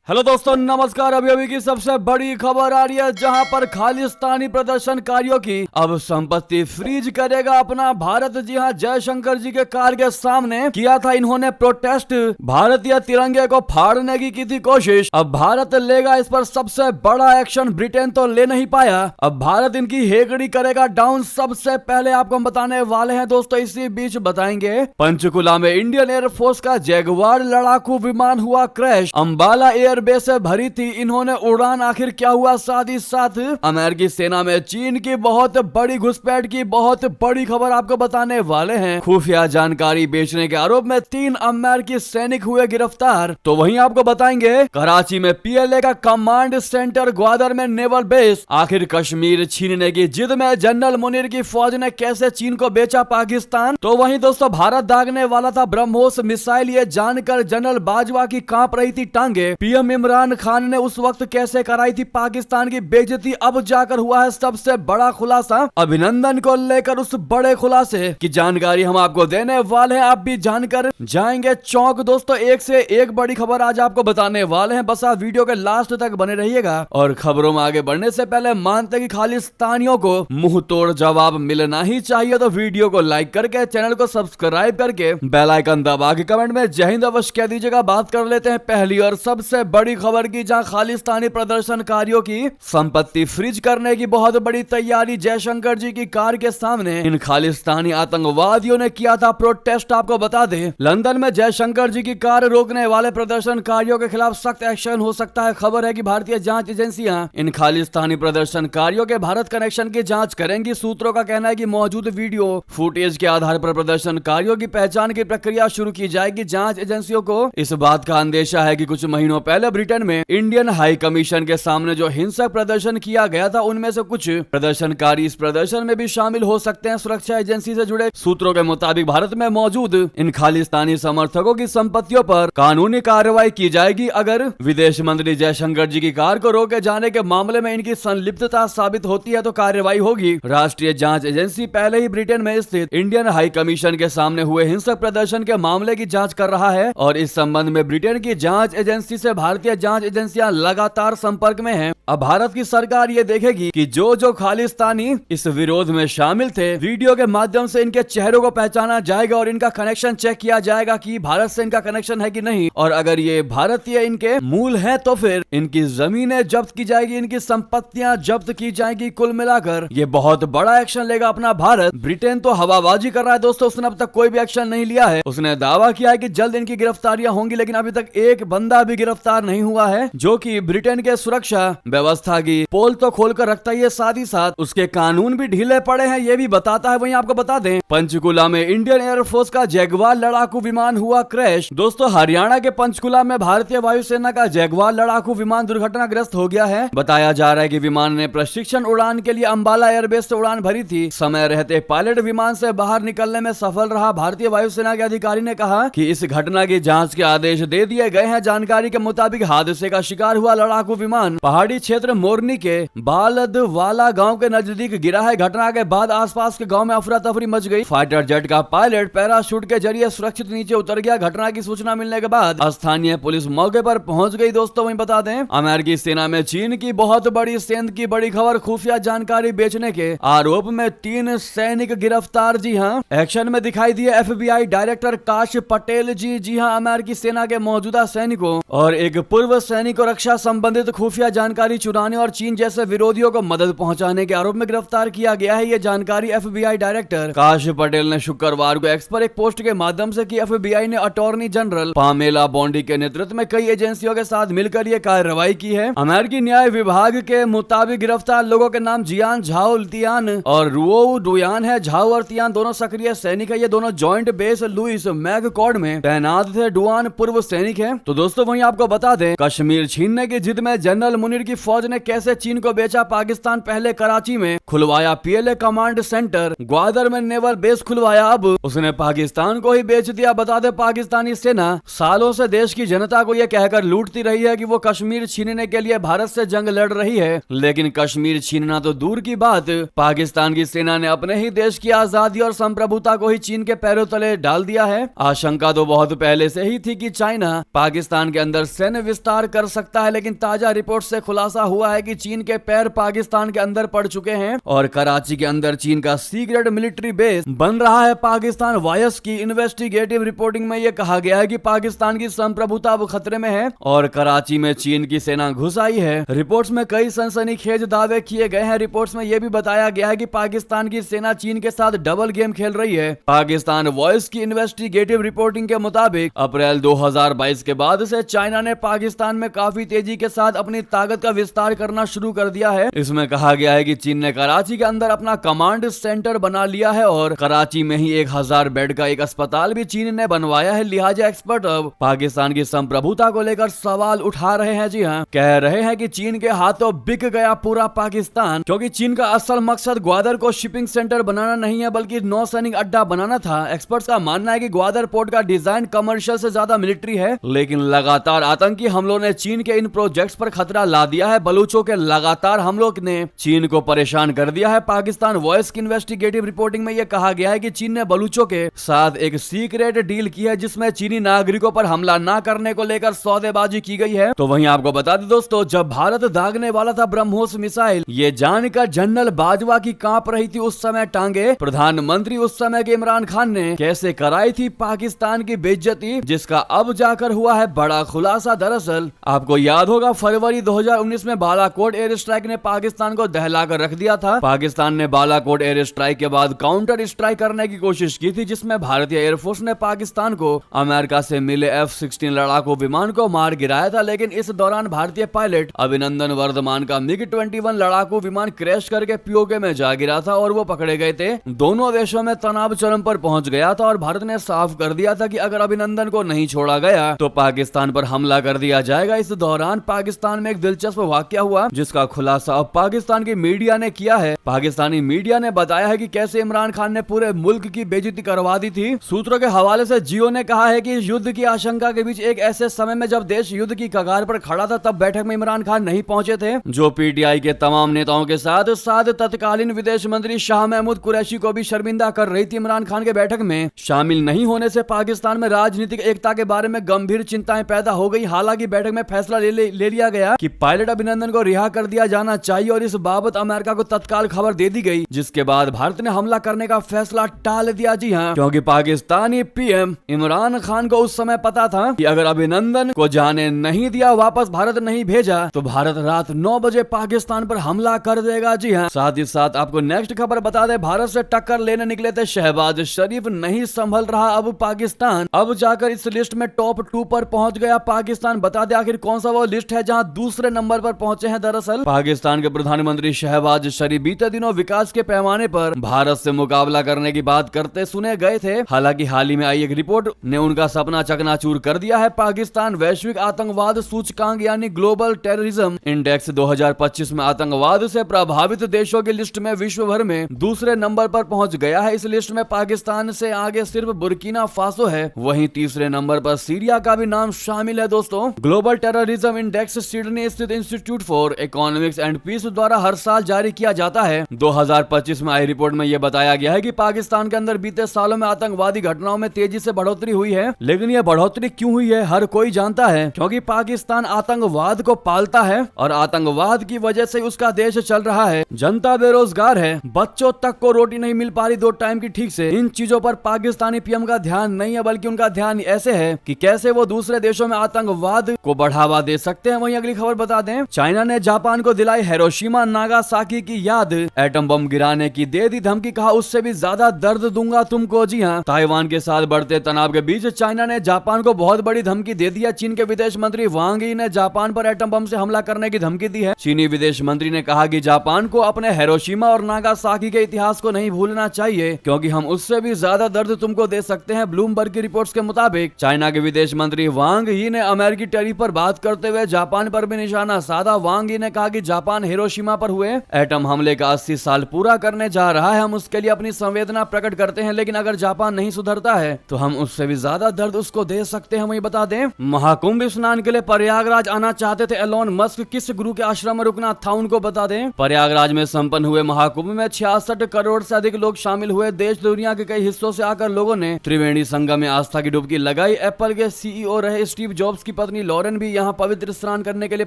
Hello दोस्तों, नमस्कार। अभी अभी की सबसे बड़ी खबर आ रही है, जहां पर खालिस्तानी प्रदर्शनकारियों की अब संपत्ति फ्रीज करेगा अपना भारत। जी हां, जयशंकर जी के कार के सामने किया था इन्होंने प्रोटेस्ट, भारतीय तिरंगे को फाड़ने की थी कोशिश। अब भारत लेगा इस पर सबसे बड़ा एक्शन। ब्रिटेन तो ले नहीं पाया, अब भारत इनकी हेकड़ी करेगा डाउन। सबसे पहले आपको हम बताने वाले हैं दोस्तों, इसी बीच बताएंगे पंचकुला में इंडियन एयरफोर्स का जैगुआर लड़ाकू विमान हुआ क्रैश। अंबाला एयरबेस से भरी थी इन्होंने उड़ान, आखिर क्या हुआ। साथ ही साथ अमेरिकी सेना में चीन की बहुत बड़ी घुसपैठ की बहुत बड़ी खबर आपको बताने वाले हैं। खुफिया जानकारी बेचने के आरोप में 3 अमेरिकी सैनिक हुए गिरफ्तार। तो वहीं आपको बताएंगे कराची में पीएलए का कमांड सेंटर, ग्वादर में नेवल बेस। आखिर कश्मीर छीनने की जिद में जनरल मुनीर की फौज ने कैसे चीन को बेचा पाकिस्तान। तो वहीं दोस्तों भारत दागने वाला था ब्रह्मोस मिसाइल, ये जानकर जनरल बाजवा की कांप रही थी टांगे। पीएम इमरान खान ने उस वक्त कैसे कराई थी पाकिस्तान की बेइज्जती, अब जाकर हुआ है सबसे बड़ा खुलासा। अभिनंदन को लेकर उस बड़े खुलासे की जानकारी हम आपको देने वाले हैं, आप भी जानकर जाएंगे चौंक। दोस्तों एक से एक बड़ी खबर आज आपको बताने वाले हैं, बस आप वीडियो के लास्ट तक बने रहिएगा। और खबरों में आगे बढ़ने से पहले मानते कि खालिस्तानियों को मुंह तोड़ जवाब मिलना ही चाहिए, तो वीडियो को लाइक करके चैनल को सब्सक्राइब करके बेल आइकन दबा के कमेंट में जय हिंद अवश्य कह दीजिएगा। बात कर लेते हैं पहली और सबसे बड़ी खबर की, जहां खालिस्तानी प्रदर्शनकारियों की संपत्ति फ्रीज करने की बहुत बड़ी तैयारी। जयशंकर जी की कार के सामने इन खालिस्तानी आतंकवादियों ने किया था प्रोटेस्ट। आपको बता दें लंदन में जयशंकर जी की कार रोकने वाले प्रदर्शनकारियों के खिलाफ सख्त एक्शन हो सकता है। खबर है कि भारतीय जांच एजेंसियां इन खालिस्तानी प्रदर्शनकारियों के भारत कनेक्शन की जांच करेंगी। सूत्रों का कहना है कि मौजूद वीडियो फुटेज के आधार पर प्रदर्शनकारियों की पहचान की प्रक्रिया शुरू की जाएगी। जांच एजेंसियों को इस बात का अंदेशा है कि कुछ महीनों पहले ब्रिटेन में इंडियन हाई कमीशन के सामने जो हिंसक प्रदर्शन किया गया था, उनमें से कुछ प्रदर्शनकारी इस प्रदर्शन में भी शामिल हो सकते हैं। सुरक्षा एजेंसी से जुड़े सूत्रों के मुताबिक भारत में मौजूद इन खालिस्तानी समर्थकों की संपत्तियों पर कानूनी कार्रवाई की जाएगी। अगर विदेश मंत्री जयशंकर जी की कार को रोके जाने के मामले में इनकी संलिप्तता साबित होती है तो कार्रवाई होगी। राष्ट्रीय जांच एजेंसी पहले ही ब्रिटेन में स्थित इंडियन हाई कमीशन के सामने हुए हिंसक प्रदर्शन के मामले की जांच कर रहा है और इस संबंध में ब्रिटेन की जांच एजेंसी से भारतीय जांच एजेंसियां लगातार संपर्क में हैं। अब भारत की सरकार ये देखेगी कि जो खालिस्तानी इस विरोध में शामिल थे, वीडियो के माध्यम से इनके चेहरों को पहचाना जाएगा और इनका कनेक्शन चेक किया जाएगा कि भारत से इनका कनेक्शन है कि नहीं। और अगर ये भारतीय इनके मूल है तो फिर इनकी जमीनें जब्त की जाएगी, इनकी संपत्तियां जब्त की जाएगी। कुल मिलाकर ये बहुत बड़ा एक्शन लेगा अपना भारत। ब्रिटेन तो हवाबाजी कर रहा है दोस्तों, उसने अब तक कोई भी एक्शन नहीं लिया है। उसने दावा किया है कि जल्द इनकी गिरफ्तारियां होंगी, लेकिन अभी तक एक बंदा भी गिरफ्तार नहीं हुआ है, जो कि ब्रिटेन के सुरक्षा व्यवस्था की पोल तो खोलकर रखता ही है, साथ ही साथ उसके कानून भी ढीले पड़े हैं, ये भी बताता है। वहीं आपको बता दें पंचकुला में इंडियन एयरफोर्स का जैगुआर लड़ाकू विमान हुआ क्रैश। दोस्तों हरियाणा के पंचकुला में भारतीय वायुसेना का जैगुआर लड़ाकू विमान दुर्घटनाग्रस्त हो गया है। बताया जा रहा है कि विमान ने प्रशिक्षण उड़ान के लिए अंबाला एयरबेस से उड़ान भरी थी। समय रहते पायलट विमान से बाहर निकलने में सफल रहा। भारतीय वायुसेना के अधिकारी ने कहा कि इस घटना की जांच के आदेश दे दिए गए हैं। जानकारी के मुताबिक हादसे का शिकार हुआ लड़ाकू विमान पहाड़ी क्षेत्र मोरनी के बालदवाला गांव के नजदीक गिरा है। घटना के बाद आसपास के गांव में अफरा तफरी मच गई। फाइटर जेट का पायलट पैराशूट के जरिए सुरक्षित नीचे उतर गया। घटना की सूचना मिलने के बाद स्थानीय पुलिस मौके पर पहुंच गई। दोस्तों वहीं बता दें अमेरिकी सेना में चीन की बहुत बड़ी सेंध की बड़ी खबर, खुफिया जानकारी बेचने के आरोप में 3 सैनिक गिरफ्तार। जी हाँ, एक्शन में दिखाई दिए FBI डायरेक्टर काश पटेल जी। जी हाँ, अमेरिकी सेना के मौजूदा सैनिकों और एक पूर्व सैनिक को रक्षा संबंधित खुफिया जानकारी चुराने और चीन जैसे विरोधियों को मदद पहुंचाने के आरोप में गिरफ्तार किया गया है। ये जानकारी FBI डायरेक्टर काश पटेल ने शुक्रवार को एक्स पर एक पोस्ट के माध्यम से की। FBI ने अटॉर्नी जनरल पामेला बोंडी के नेतृत्व में कई एजेंसियों के साथ मिलकर ये कार्रवाई की है। अमेरिकी न्याय विभाग के मुताबिक गिरफ्तार लोगों के नाम जियान झाओ तियान और रुओ डुयान है। झाओ और तियान दोनों सक्रिय सैनिक है। ये दोनों जॉइंट बेस लुइस मैककॉर्ड में तैनात थे। डुआन पूर्व सैनिक है। तो दोस्तों वहीं आपको बता दें कश्मीर छीनने की जिद में जनरल मुनीर की फौज ने कैसे चीन को बेचा पाकिस्तान। पहले कराची में खुलवाया पीएलए कमांड सेंटर, ग्वादर में नेवल बेस खुलवाया, अब उसने पाकिस्तान को ही बेच दिया। बता दे पाकिस्तानी सेना सालों से देश की जनता को यह कहकर लूटती रही है कि वो कश्मीर छीनने के लिए भारत से जंग लड़ रही है, लेकिन कश्मीर छीनना तो दूर की बात, पाकिस्तान की सेना ने अपने ही देश की आजादी और संप्रभुता को ही चीन के पैरों तले डाल दिया है। आशंका तो बहुत पहले से ही थी कि चाइना पाकिस्तान के अंदर सैन्य में विस्तार कर सकता है, लेकिन ताजा रिपोर्ट से खुलासा हुआ है कि चीन के पैर पाकिस्तान के अंदर पड़ चुके हैं और कराची के अंदर चीन का सीक्रेट मिलिट्री बेस बन रहा है। पाकिस्तान वॉयस की इन्वेस्टिगेटिव रिपोर्टिंग में यह कहा गया है कि पाकिस्तान की संप्रभुता अब खतरे में है और कराची में चीन की सेना घुस आई है। रिपोर्ट्स में कई सनसनीखेज दावे किए गए हैं। रिपोर्ट्स में यह भी बताया गया है कि पाकिस्तान की सेना चीन के साथ डबल गेम खेल रही है। पाकिस्तान वॉइस की इन्वेस्टिगेटिव रिपोर्टिंग के मुताबिक अप्रैल 2022 के बाद से चाइना ने पाकिस्तान में काफी तेजी के साथ अपनी ताकत का विस्तार करना शुरू कर दिया है। इसमें कहा गया है कि चीन ने कराची के अंदर अपना कमांड सेंटर बना लिया है और कराची में ही 1000 बेड का एक अस्पताल भी चीन ने बनवाया है। लिहाजा एक्सपर्ट अब पाकिस्तान की संप्रभुता को लेकर सवाल उठा रहे हैं। जी हाँ, कह रहे हैं कि चीन के हाथों बिक गया पूरा पाकिस्तान, क्योंकि चीन का असल मकसद ग्वादर को शिपिंग सेंटर बनाना नहीं है बल्कि नौसैनिक अड्डा बनाना था। एक्सपर्ट्स का मानना है कि ग्वादर पोर्ट का डिजाइन कमर्शियल से ज्यादा मिलिट्री है, लेकिन लगातार आतंकी हमलों ने चीन के इन प्रोजेक्ट्स पर खतरा ला दिया है। बलूचों के लगातार हमलों ने चीन को परेशान कर दिया है। पाकिस्तान वॉइस की इन्वेस्टिगेटिव रिपोर्टिंग में यह कहा गया है कि चीन ने बलूचों के साथ एक सीक्रेट डील की है, जिसमें चीनी नागरिकों पर हमला न करने को लेकर सौदेबाजी की गई है। तो वहीं आपको बता दें दोस्तों, जब भारत दागने वाला था ब्रह्मोस मिसाइल, ये जानकर जनरल बाजवा की कांप रही थी उस समय टांगे। प्रधानमंत्री उस समय के इमरान खान ने कैसे कराई थी पाकिस्तान की बेइज्जती, जिसका अब जाकर हुआ है बड़ा खुलासा। दरअसल आपको याद होगा, फरवरी 2019 में बालाकोट एयर स्ट्राइक ने पाकिस्तान को दहलाकर रख दिया था। पाकिस्तान ने बालाकोट एयर स्ट्राइक के बाद काउंटर स्ट्राइक करने की कोशिश की थी, जिसमें भारतीय एयरफोर्स ने पाकिस्तान को अमेरिका से मिले F-16 लड़ाकू विमान को मार गिराया था। लेकिन इस दौरान भारतीय पायलट अभिनंदन वर्धमान का MiG-21 लड़ाकू विमान क्रैश करके पीओके में जा गिरा था और वो पकड़े गए थे। दोनों देशों में तनाव चरम पर पहुंच गया था और भारत ने साफ कर दिया था कि अगर अभिनंदन को नहीं छोड़ा गया तो पाकिस्तान पर हमला कर दिया जाएगा। इस दौरान पाकिस्तान में एक दिलचस्प वाकया हुआ, जिसका खुलासा अब पाकिस्तान की मीडिया ने किया है। पाकिस्तानी मीडिया ने बताया है कि कैसे इमरान खान ने पूरे मुल्क की बेइज्जती करवा दी थी। सूत्रों के हवाले से जियो ने कहा है कि युद्ध की आशंका के बीच एक ऐसे समय में जब देश युद्ध की कगार पर खड़ा था, तब बैठक में इमरान खान नहीं पहुंचे थे, जो पीटीआई के तमाम नेताओं के साथ तत्कालीन विदेश मंत्री शाह महमूद कुरैशी को भी शर्मिंदा कर रही थी। इमरान खान के बैठक में शामिल नहीं होने से पाकिस्तान में राजनीतिक एकता के बारे में गंभीर चिंताएं पैदा हो गई। हालांकि बैठक में फैसला ले लिया गया कि पायलट अभिनंदन को रिहा कर दिया जाना चाहिए और इस बाबत अमेरिका को तत्काल खबर दे दी गई, जिसके बाद भारत ने हमला करने का फैसला टाल दिया। जी हाँ, क्योंकि पाकिस्तानी पीएम इमरान खान को उस समय पता था कि अगर अभिनंदन को जाने नहीं दिया, वापस भारत नहीं भेजा, तो भारत रात 9 बजे पाकिस्तान पर हमला कर देगा। जी हाँ, साथ ही साथ आपको नेक्स्ट खबर बता दे, भारत से टक्कर लेने निकले थे शहबाज शरीफ, नहीं संभल रहा अब पाकिस्तान। अब जाकर इस लिस्ट में टॉप 2 पर पहुंच गया पाकिस्तान। बता दे आखिर कौन सा वो लिस्ट है जहां दूसरे नंबर पर पहुंचे हैं। दरअसल पाकिस्तान के प्रधानमंत्री शहबाज शरीफ बीते दिनों विकास के पैमाने पर भारत से मुकाबला करने की बात करते सुने गए थे। हालांकि हाल ही में आई एक रिपोर्ट ने उनका सपना चकनाचूर कर दिया है। पाकिस्तान वैश्विक आतंकवाद सूचकांक यानी ग्लोबल टेररिज्म इंडेक्स 2025 में आतंकवाद से प्रभावित देशों की लिस्ट में विश्व भर में दूसरे नंबर पर पहुंच गया है। इस लिस्ट में पाकिस्तान से आगे सिर्फ बुर्किना फासो है, वहीं तीसरे नंबर पर सीरिया का भी नाम शामिल है। दोस्तों, ग्लोबल टेररिज्म इंडेक्स सिडनी स्थित Institute for Economics and Peace द्वारा हर साल जारी किया जाता है। 2025 में आई रिपोर्ट में यह बताया गया है कि पाकिस्तान के अंदर बीते सालों में आतंकवादी घटनाओं में तेजी से बढ़ोतरी हुई है। लेकिन यह बढ़ोतरी क्यों हुई है हर कोई जानता है, क्योंकि पाकिस्तान आतंकवाद को पालता है और आतंकवाद की वजह से उसका देश चल रहा है। जनता बेरोजगार है, बच्चों तक को रोटी नहीं मिल पा रही 2 टाइम की ठीक से। इन चीजों पर पाकिस्तानी पीएम का ध्यान नहीं है, बल्कि उनका ध्यान ऐसे है कि कैसे वो दूसरे देशों में आतंकवाद को बढ़ावा दे सकते हैं। वहीं अगली खबर बता दें, चाइना ने जापान को दिलाई हिरोशिमा नागासाकी की याद, एटम बम गिराने की दे दी धमकी, कहा उससे भी ज्यादा दर्द दूंगा तुमको। जी हाँ, ताइवान के साथ बढ़ते तनाव के बीच चाइना ने जापान को बहुत बड़ी धमकी दे दी है। चीन के विदेश मंत्री वांग यी ने जापान पर एटम बम से हमला करने की धमकी दी है। चीनी विदेश मंत्री ने कहा कि जापान को अपने हिरोशिमा और नागासाकी के इतिहास को नहीं भूलना चाहिए, क्योंकि हम उससे भी ज्यादा दर्द तुमको दे सकते हैं। ब्लूमबर्ग की रिपोर्ट्स के मुताबिक चाइना के विदेश मंत्री वांग यी ने अमेरिकी टैरिफ पर बात करते हुए जापान पर भी निशाना साधा। वांग यी ने कहा कि जापान हिरोशिमा पर हुए एटम हमले का 80 साल पूरा करने जा रहा है। हम उसके लिए अपनी संवेदना प्रकट करते हैं, लेकिन अगर जापान नहीं सुधरता है तो हम उससे भी ज्यादा दर्द उसको दे सकते हैं। वही बता दें, महाकुंभ स्नान के लिए प्रयागराज आना चाहते थे एलोन मस्क, किस गुरु के आश्रम में रुकना था उनको बता दें। प्रयागराज में संपन्न हुए महाकुंभ में 66 करोड़ से अधिक लोग शामिल हुए। देश दुनिया के कई हिस्सों से आकर लोगों ने त्रिवेणी संगम में आस्था की डुबकी लगाई। एप्पल के सीईओ रहे स्टीव जॉब्स की पत्नी लॉरेन भी यहाँ पवित्र स्नान करने के लिए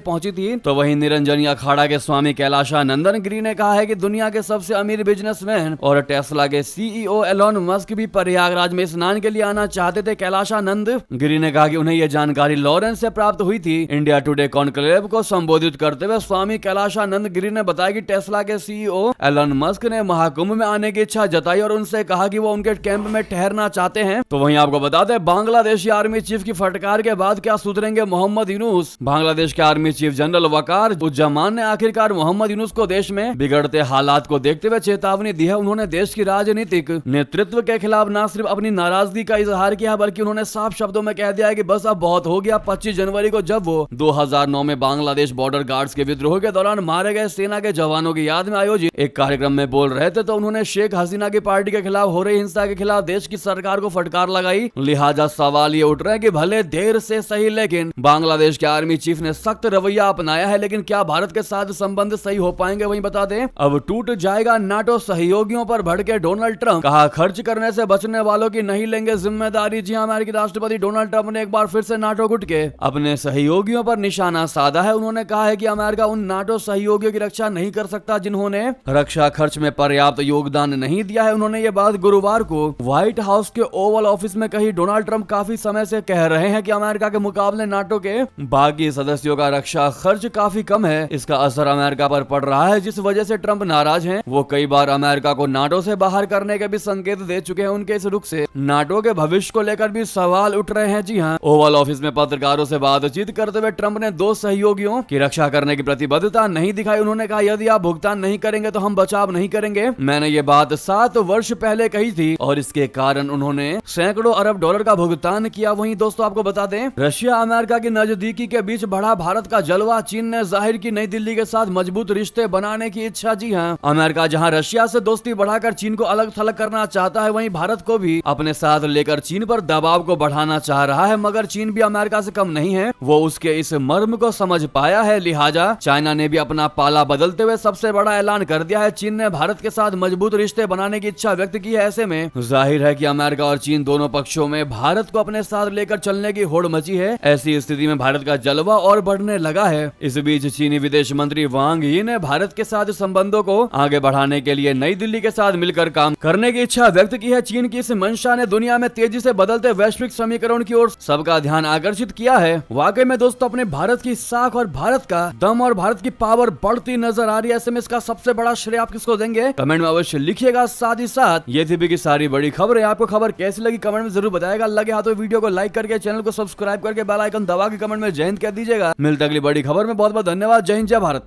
पहुंची थी। तो वहीं निरंजनी अखाड़ा के स्वामी कैलाशानंदन गिरी ने कहा है कि दुनिया के सबसे अमीर बिजनेसमैन और टेस्ला के सीईओ एलोन मस्क भी प्रयागराज में स्नान के लिए आना चाहते थे। कैलाशानंद गिरी ने कहा कि उन्हें यह जानकारी लॉरेन से प्राप्त हुई थी। इंडिया टुडे कॉन्क्लेव को संबोधित करते हुए स्वामी कैलाशानंद गिरी ने बताया कि टेस्ला के सीईओ एलोन मस्क ने महाकुंभ में आने की इच्छा जताई और उनसे कहा कि वो उनके कैंप में ठहरना चाहते हैं। तो वहीं आपको बता दें, बांग्लादेशी आर्मी चीफ की फटकार के बाद क्या सुधरेंगे मोहम्मद यूनुस। बांग्लादेश के आर्मी चीफ जनरल वकार उज्जमान ने आखिरकार मोहम्मद यूनुस को देश में बिगड़ते हालात को देखते हुए चेतावनी दी है। उन्होंने देश की राजनीतिक नेतृत्व के खिलाफ न सिर्फ अपनी नाराजगी का इजहार किया बल्कि उन्होंने साफ शब्दों में कह दिया है कि बस अब बहुत हो गया। 25 जनवरी को जब वो 2009 में बांग्लादेश बॉर्डर गार्ड्स के विद्रोह के दौरान मारे गए सेना के जवानों की याद में आयोजित एक कार्यक्रम में बोल रहे थे तो उन्होंने शेख हसीना की पार्टी के खिलाफ हो रही हिंसा के खिलाफ देश की सरकार को फटकार लगाई। लिहाजा सवाल ये उठ रहे हैं कि भले देर से सही लेकिन बांग्लादेश के आर्मी चीफ ने सख्त रवैया अपनाया है, लेकिन क्या भारत के साथ संबंध सही हो पाएंगे। वहीं बता दें, अब टूट जाएगा नाटो। सहयोगियों पर भड़के डोनाल्ड ट्रंप, कहा खर्च करने से बचने वालों की नहीं लेंगे जिम्मेदारी। जी अमेरिकी राष्ट्रपति डोनाल्ड ट्रंप ने एक बार फिर से नाटो गुट के अपने सहयोगियों पर निशाना साधा है। उन्होंने कहा है कि अमेरिका उन नाटो सहयोगियों की रक्षा नहीं कर सकता जिन्होंने रक्षा खर्च में पर्याप्त योगदान नहीं दिया है। उन्होंने ये बात गुरुवार को व्हाइट हाउस के ओवल ऑफिस में कही। डोनाल्ड ट्रंप काफी समय से कह रहे हैं कि अमेरिका के मुकाबले नाटो के बाकी सदस्यों का रक्षा खर्च काफी कम है। इसका असर अमेरिका पर पड़ रहा है, जिस वजह से ट्रंप नाराज हैं। वो कई बार अमेरिका को नाटो से बाहर करने के भी संकेत दे चुके हैं। उनके इस रुख से नाटो के भविष्य को लेकर भी सवाल उठ रहे हैं। जी हाँ, ओवल ऑफिस में पत्रकारों से बातचीत करते हुए ट्रंप ने दो सहयोगियों की रक्षा करने की प्रतिबद्धता नहीं दिखाई। उन्होंने कहा, यदि आप भुगतान नहीं करेंगे तो हम बचाव नहीं करेंगे। मैंने ये बात 7 वर्ष पहले कही थी और इसके कारण उन्होंने सैकड़ों अरब डॉलर का भुगतान किया। वहीं दोस्तों आपको बता दें, रशिया अमेरिका की नजदीकी के बीच बढ़ा भारत का जलवा। चीन ने जाहिर की नई दिल्ली के साथ मजबूत रिश्ते बनाने की इच्छा। जी हाँ, अमेरिका जहां रशिया से दोस्ती बढ़ाकर चीन को अलग थलग करना चाहता है, वहीं भारत को भी अपने साथ लेकर चीन पर दबाव को बढ़ाना चाह रहा है। मगर चीन भी अमेरिका से कम नहीं है, वो उसके इस मर्म को समझ पाया है। लिहाजा चाइना ने भी अपना पाला बदलते हुए सबसे बड़ा ऐलान कर दिया है। चीन ने भारत के साथ मजबूत रिश्ते बनाने की इच्छा व्यक्त की है। ऐसे में जाहिर है कि अमेरिका और चीन दोनों पक्षों में भारत को अपने साथ लेकर चलने की होड़ मची है। ऐसी स्थिति में भारत का जलवा और बढ़ने लगा है। इस बीच चीनी विदेश मंत्री वांग यी ने भारत के साथ संबंधों को आगे बढ़ाने के लिए नई दिल्ली के साथ मिलकर काम करने की इच्छा व्यक्त की है। चीन की इस मंशा ने दुनिया में तेजी से बदलते वैश्विक समीकरण की ओर सबका ध्यान आकर्षित किया है। वाकई में दोस्तों, अपने भारत की साख और भारत का दम और भारत की पावर बढ़ती नजर आ रही है। ऐसे में इसका सबसे बड़ा श्रेय आप किसको देंगे, कमेंट में अवश्य लिखिएगा। साथ ही साथ ये थी की सारी बड़ी खबरें। आपको खबर कैसी लगी कमेंट में जरूर बताएगा। लगे हाथों वीडियो को लाइक करके चैनल को सब्सक्राइब करके बेल आइकन दबा के कमेंट में जय हिंद कह दीजिएगा। मिलते अगली बड़ी खबर में। बहुत बहुत धन्यवाद। जय हिंद, जय भारत।